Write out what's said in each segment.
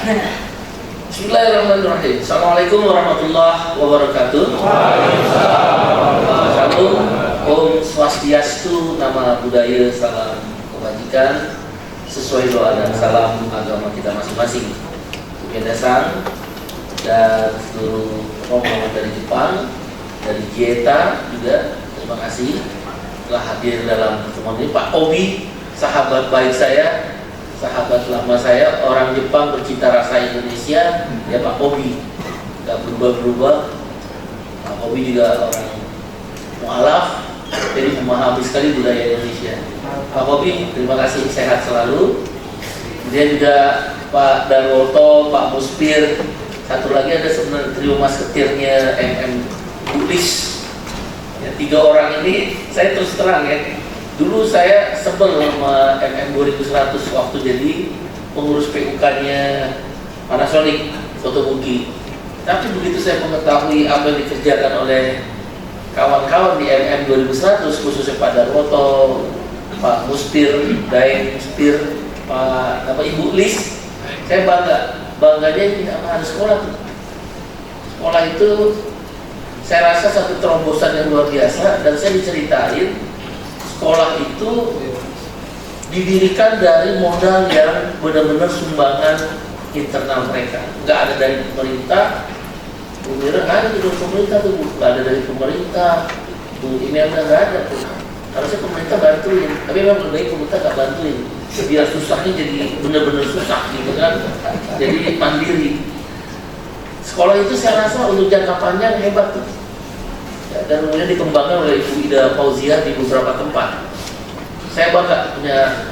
Bismillahirrahmanirrahim. Assalamualaikum warahmatullahi wabarakatuh. Shalom, Om Swastiastu, nama budaya, salam kebajikan, sesuai doa dan salam agama kita masing-masing. Kedasan dan seluruh rombongan dari Jepang, dari Jeta juga, terima kasih telah hadir dalam pertemuan ini. Pak Obi, sahabat baik saya, sahabat lama saya, orang Jepang bercita rasa Indonesia, ya Pak Obi, nggak berubah-berubah. Pak Obi juga orang mualaf, jadi memahami sekali budaya Indonesia. Pak Obi, terima kasih, sehat selalu. Kemudian juga Pak Darwoto, Pak Muspir, satu lagi ada sebenarnya trio masketirnya Bulis. Ya, 3 orang ini saya terus terang ya. Dulu saya sebel sama 2100 waktu jadi pengurus PUK-nya Panasonic Sotobuki. Tapi begitu saya mengetahui apa yang dikerjakan oleh kawan-kawan di 2100, khususnya Pak Darwoto, Pak Muspir, Daeng Muspir, Pak Ibu Lis, saya bangganya ini sama anak sekolah tuh. Sekolah itu saya rasa satu terobosan yang luar biasa, dan saya diceritain sekolah itu didirikan dari modal yang benar-benar sumbangan internal mereka, nggak ada dari pemerintah. Kemudian ada dari pemerintah tuh, nggak ada dari pemerintah, tuh emailnya nggak ada tuh. Harusnya pemerintah bantuin, tapi memang lebih baik pemerintah nggak bantuin, biar susahnya jadi benar-benar susah gitu kan, jadi mandiri. Sekolah itu saya rasa untuk jangka panjang hebat tuh. Dan kemudian dikembangkan oleh Ibu Ida Fauziah di beberapa tempat. Saya bangga punya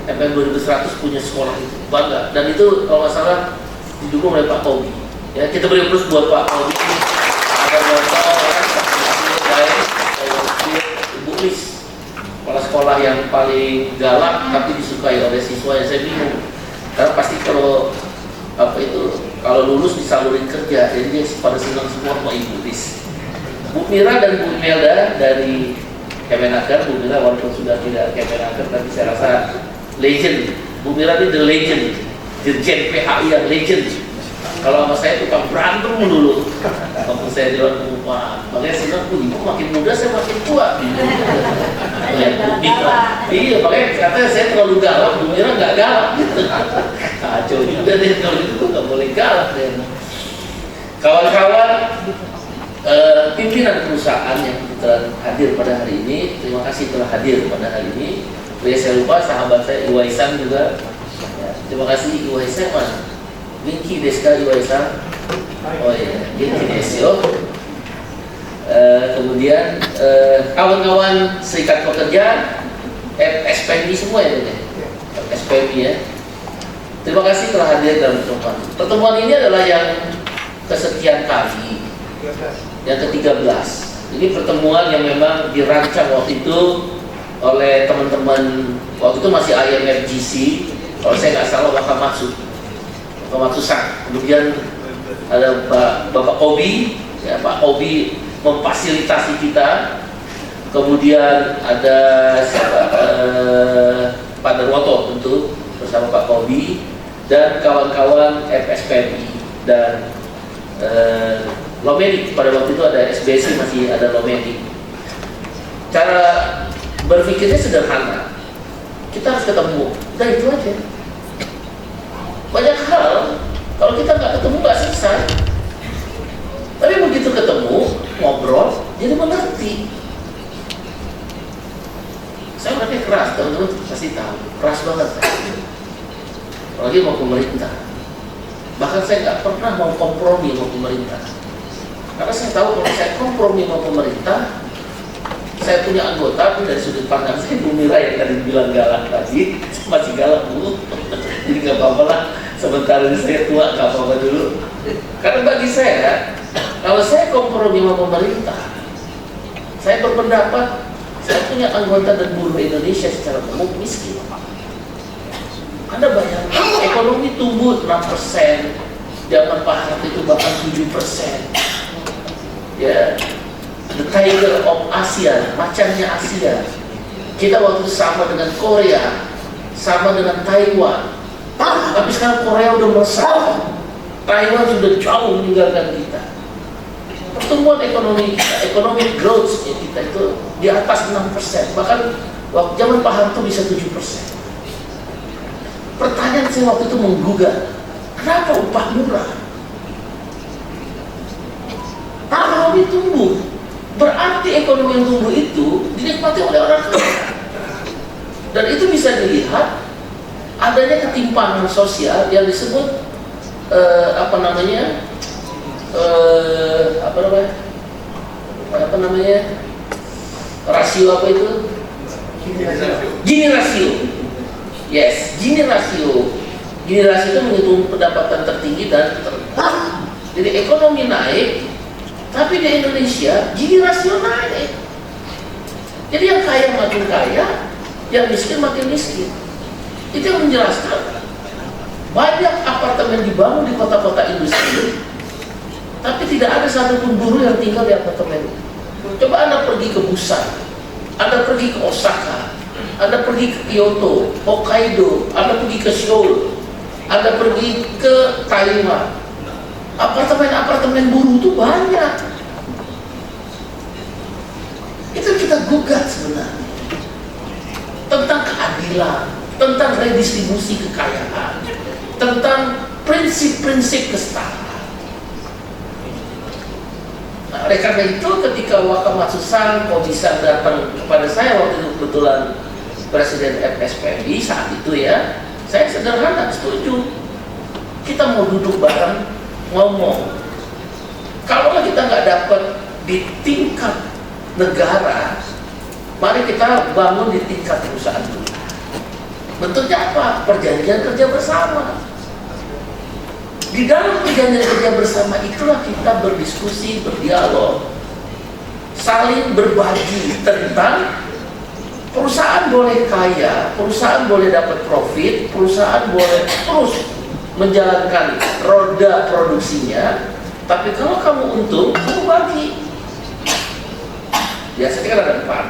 FM 2100 punya sekolah itu, bangga. Dan itu kalau nggak salah didukung oleh Pak Obi. Ya, kita beri plus buat Pak Obi. Ada Ibu Lis, kepala sekolah yang paling galak tapi disukai oleh siswa, yang saya bingung. Karena pasti kalau lulus disalurin kerja, jadi dia pada senang semua sama Ibu Lis. Bu Mira dan Bu Melda dari Kemenaker. Bu Mira walaupun sudah tidak Kemenaker, tapi saya rasa legend. Bu Mira ini the legend, Dirjen PHI yang legend. Kalau sama saya tukang berantem dulu waktu saya di luar pengumuman. Makanya senang, ibu makin muda saya makin tua. Iya, makanya katanya saya terlalu galak, Bu Mira nggak galak gitu. Kacau juga deh, kalau itu nggak boleh galak deh. Kawan-kawan, pimpinan perusahaan yang kita hadir pada hari ini, terima kasih telah hadir pada hari ini. Saya lupa sahabat saya Iwaisan juga, ya, terima kasih Iwaisan mas. Winky Deska Iwaisan, oh iya, Winky Desio. Kemudian kawan-kawan serikat pekerja, SPMI semua ya, SPMI ya. Terima kasih telah hadir dalam pertemuan. Pertemuan ini adalah yang kesekian kali, yang ke-13. Ini pertemuan yang memang dirancang waktu itu oleh teman-teman, waktu itu masih IMFGC, kalau saya nggak salah Wakamatsu-san. Kemudian ada Bapak Obi, ya, Pak Obi memfasilitasi kita. Kemudian ada Pak Darwoto tentu bersama Pak Obi dan kawan-kawan FSPMI dan Lomedik. Pada waktu itu ada SBC, masih ada Lomedik. Cara berpikirnya sederhana, kita harus ketemu, udah itu aja. Banyak hal kalau kita nggak ketemu nggak selesai. Tapi begitu ketemu, ngobrol, jadi mengerti. Saya orangnya keras, teman-teman pasti tahu, keras banget. Apalagi mau pemerintah. Bahkan saya nggak pernah mau kompromi sama pemerintah. Karena saya tahu kalau saya kompromi sama pemerintah, saya punya anggota pun dari sudut pandang saya, Bu Mira yang tadi bilang galak tadi, masih galak Bu. Jadi nggak apa-apa lah, sebentar ini saya tua, nggak apa-apa dulu. Karena bagi saya, kalau saya kompromi sama pemerintah, saya berpendapat saya punya anggota dan buruh Indonesia secara umum miskin. Anda bayangkan ekonomi tumbuh 6%, zaman Pak Harto itu bahkan 7%. Ya, the tiger of Asia, macannya Asia. Kita waktu itu sama dengan Korea, sama dengan Taiwan. Tapi sekarang Korea udah melesat, Taiwan sudah jauh meninggalkan kita. Pertumbuhan ekonomi kita, ekonomi growth kita itu di atas 6%, bahkan waktu zaman Pak Harto bisa 7%. Pertanyaan saya waktu itu menggugah, kenapa upah murah? Ekonomi tumbuh, berarti ekonomi yang tumbuh itu dinikmati oleh orang kaya. Dan itu bisa dilihat adanya ketimpangan sosial yang disebut apa namanya rasio apa itu? Gini rasio. Yes, Gini rasio. Gini rasio itu menghitung pendapatan tertinggi dan terendah. Jadi ekonomi naik, tapi di Indonesia Gini rasio naik. Jadi yang kaya makin kaya, yang miskin makin miskin. Itu yang menjelaskan banyak apartemen dibangun di kota-kota industri, tapi tidak ada satupun buruh yang tinggal di apartemen. Coba Anda pergi ke Busan, Anda pergi ke Osaka, Anda pergi ke Kyoto, Hokkaido, Anda pergi ke Seoul, Anda pergi ke Taiwan. Apartemen-apartemen buruh itu banyak. Itu kita gugat sebenarnya tentang keadilan, tentang redistribusi kekayaan, tentang prinsip-prinsip kesetaraan. Nah, oleh karena itu ketika Wakamatsu-san Koji-san datang kepada saya waktu itu, kebetulan Presiden FSPMI saat itu ya, saya sederhana setuju. Kita mau duduk bareng ngomong. Kalau kita nggak dapat di tingkat negara, mari kita bangun di tingkat perusahaan dulu. Bentuknya apa? Perjanjian kerja bersama. Di dalam perjanjian kerja bersama itulah kita berdiskusi, berdialog, saling berbagi tentang perusahaan boleh kaya, perusahaan boleh dapat profit, perusahaan boleh terus menjalankan roda produksinya, tapi kalau kamu untung, kamu bagi. Biasanya kan ada empat.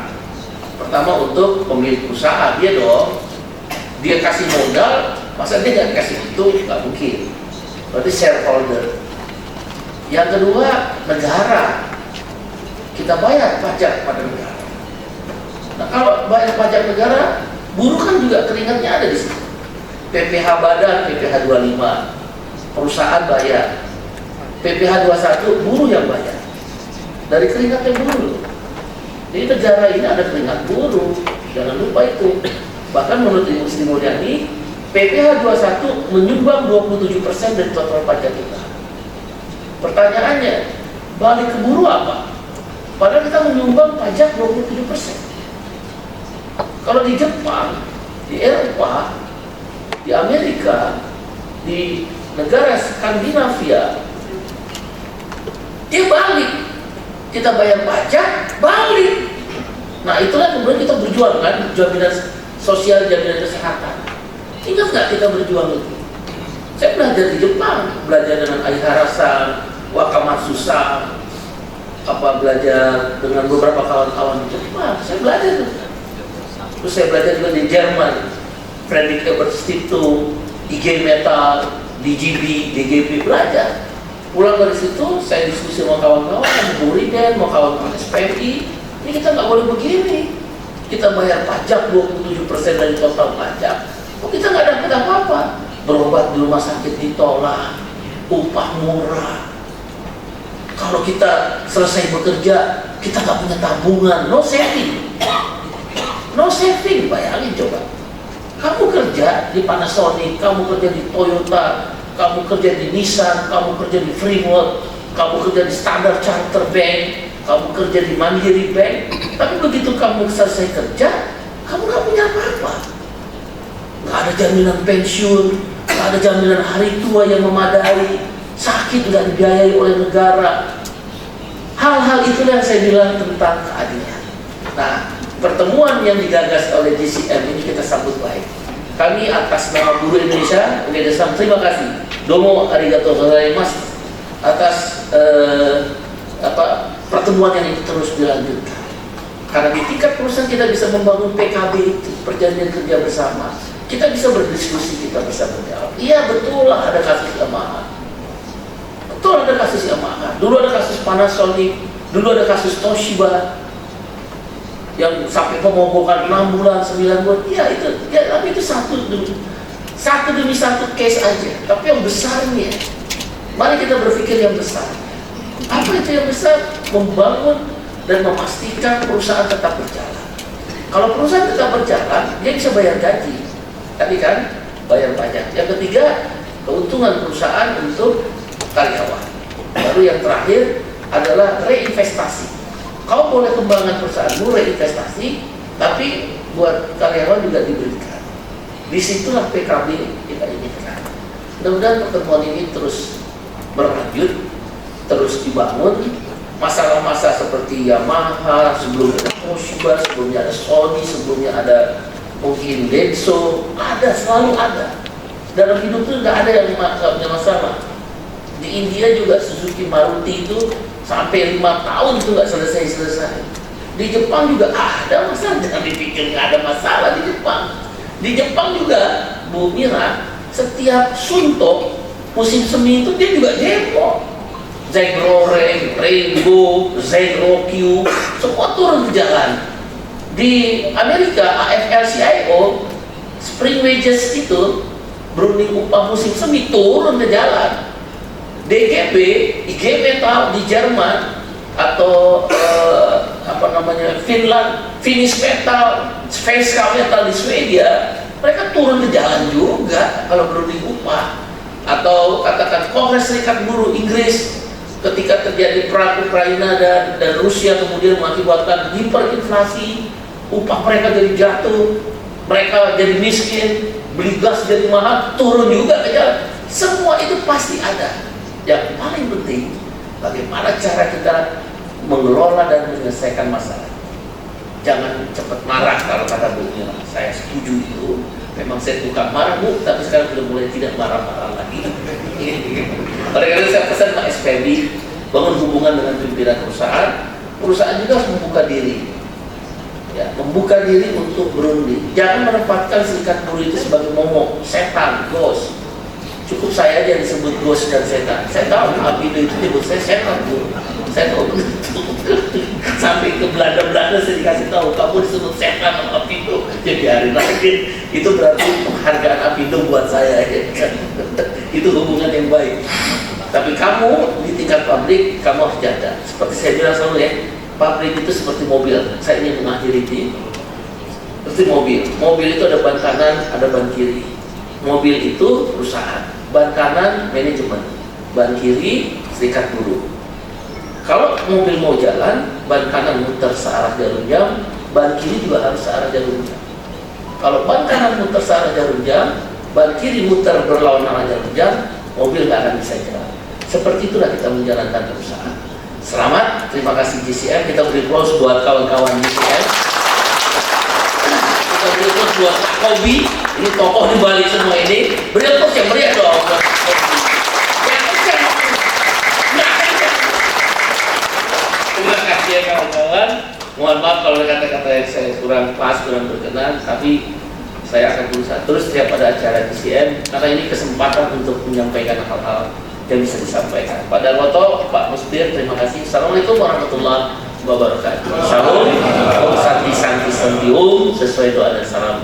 Pertama untuk pemilik perusahaan, dia dong, dia kasih modal, masa dia nggak kasih itu, nggak mungkin. Berarti shareholder. Yang kedua, negara. Kita bayar pajak pada negara. Nah, kalau bayar pajak negara, buruh kan juga keringatnya ada di situ. PPh badan, PPh 25, perusahaan bayar. PPh 21, buruh yang bayar. Dari keringatnya buruh. Jadi negara ini ada keringat buruh, jangan lupa itu. Bahkan menurut Ibu Sri Mulyani, PPh 21 menyumbang 27% dari total pajak kita. Pertanyaannya, balik ke buruh apa? Padahal kita menyumbang pajak 27%. Kalau di Jepang, di Eropa, di Amerika, di negara Skandinavia, dia balik. Kita bayar pajak, balik. Nah itulah kemudian kita berjuang kan, jaminan sosial, jaminan kesehatan. Ingat nggak kita berjuang itu? Saya belajar di Jepang, belajar dengan Aihara-san, Wakamatsu-san, belajar dengan beberapa kawan-kawan di Jepang. Saya belajar tuh. Terus saya belajar juga di Jerman, Friedrich Ebert Stiftung, IG Metal, DGB, DGB, belajar. Pulang dari situ, saya diskusi sama kawan-kawan, mau Buriden, mau kawan-kawan SPMI. Ini kita nggak boleh begini. Kita bayar pajak 27% dari total pajak. Kok kita nggak dapat apa-apa? Berobat di rumah sakit ditolak, upah murah. Kalau kita selesai bekerja, kita nggak punya tabungan, no saving. No saving, bayangin coba. Kamu kerja di Panasonic, kamu kerja di Toyota, kamu kerja di Nissan, kamu kerja di Freeport, kamu kerja di Standard Chartered Bank, kamu kerja di Mandiri Bank, tapi begitu kamu selesai kerja, kamu nggak punya apa-apa. Nggak ada jaminan pensiun, nggak ada jaminan hari tua yang memadai, sakit nggak dibiayai oleh negara. Hal-hal itulah yang saya bilang tentang keadilan. Nah, pertemuan yang digagas oleh GCM ini kita sambut baik. Kami atas nama Buruh Indonesia, Ueda-san, terima kasih. Domo arigatou gozaimasu atas pertemuan yang itu terus dilanjutkan. Karena di tingkat perusahaan kita bisa membangun PKB itu, perjanjian kerja bersama. kita bisa berdiskusi, kita bisa berdialog. Iya betul lah ada kasus Yamaha, betul ada kasus Yamaha, dulu ada kasus Panasonic, dulu ada kasus Toshiba yang sampai pemogokan 6 bulan, 9 bulan. Iya itu, ya, tapi itu satu demi satu case aja. Tapi yang besarnya, mari kita berpikir yang besar. Apa itu yang besar? Membangun dan memastikan perusahaan tetap berjalan. Kalau perusahaan tetap berjalan, dia bisa bayar gaji, tadi kan, bayar pajak. Yang ketiga, keuntungan perusahaan untuk karyawan. Lalu yang terakhir adalah reinvestasi. Kau boleh kembangkan perusahaanmu, reinvestasi, tapi buat karyawan juga diberikan. Disitulah PKB kita inginkan. Mudah-mudahan pertemuan ini terus berlanjut, terus dibangun. Masalah-masalah seperti Yamaha, sebelumnya ada Toshiba, sebelumnya ada Sony, sebelumnya ada mungkin Denso, ada, selalu ada. Dalam hidup itu nggak ada yang nggak punya masalah. Di India juga Suzuki Maruti itu sampai 5 tahun itu nggak selesai. Di Jepang juga ada masalah, jangan dipikir nggak ada masalah di Jepang. Di Jepang juga, Bu Mira, setiap suntok musim semi itu dia juga demo. Zegrore, Rainbow, Zegrokyu, semua turun ke jalan. Di Amerika, AFL-CIO, Spring Wages itu, berunding upah musim semi, turun ke jalan. DGB, IG Metal di Jerman, atau Finland, Finnish Metal, Svenska Metal di Swedia, mereka turun ke jalan juga kalau berunding upah. Atau katakan Kongres Serikat Buruh Inggris, ketika terjadi perang Ukraina dan Rusia kemudian mengakibatkan hiperinflasi, upah mereka jadi jatuh, mereka jadi miskin, beli gas jadi mahal, turun juga ke jalan. Semua itu pasti ada. Yang paling penting, bagaimana cara kita mengelola dan menyelesaikan masalah. Jangan cepat marah kalau kata Bu Mira. Saya setuju itu. Memang saya tukang marah Bu, tapi sekarang sudah mulai tidak marah-marah lagi. Oleh karena saya pesan Pak SPB, bangun hubungan dengan pimpinan perusahaan. Perusahaan juga harus membuka diri, ya, membuka diri untuk berunding. Jangan menempatkan serikat buruh itu sebagai momok, setan, ghost. Cukup saya aja disebut ghost dan setan. Saya tahu Apindo itu disebut saya setan Bu. Saya tahu sampai ke Belanda saya dikasih tahu kamu disebut setan sama Apindo. Jadi hari lagi itu berarti penghargaan Apindo buat saya, ya kan? Itu hubungan yang baik. Tapi kamu di tingkat pabrik kamu harus jaga. Seperti saya bilang selalu ya, pabrik itu seperti mobil. Saya ingin mengakhiri ini seperti mobil. Mobil itu ada ban kanan, ada ban kiri. Mobil itu perusahaan, ban kanan manajemen, ban kiri serikat buruh. Kalau mobil mau jalan, ban kanan muter searah jarum jam, ban kiri juga harus searah jarum jam. Kalau ban kanan muter searah jarum jam, ban kiri muter berlawanan arah jarum jam, mobil nggak akan bisa jalan. Seperti itulah kita menjalankan perusahaan. Selamat, terima kasih GCM. Kita beri applause buat kawan-kawan GCM. Kita beri applause buat Kobi, ini tokoh di balik semua ini. Beri applause yang meriah dong buat Kobi. Terima kasih ya kawan-kawan. Mohon maaf kalau ada kata-kata yang saya kurang pas, kurang berkenan, tapi saya akan berusaha terus setiap ada acara GCM karena ini kesempatan untuk menyampaikan hal-hal yang bisa disampaikan. Pak Darwoto, Pak Musbir, terima kasih. Assalamualaikum warahmatullahi wabarakatuh. Salam, Om Santi Santi Santi Om, sesuai doa dan salam.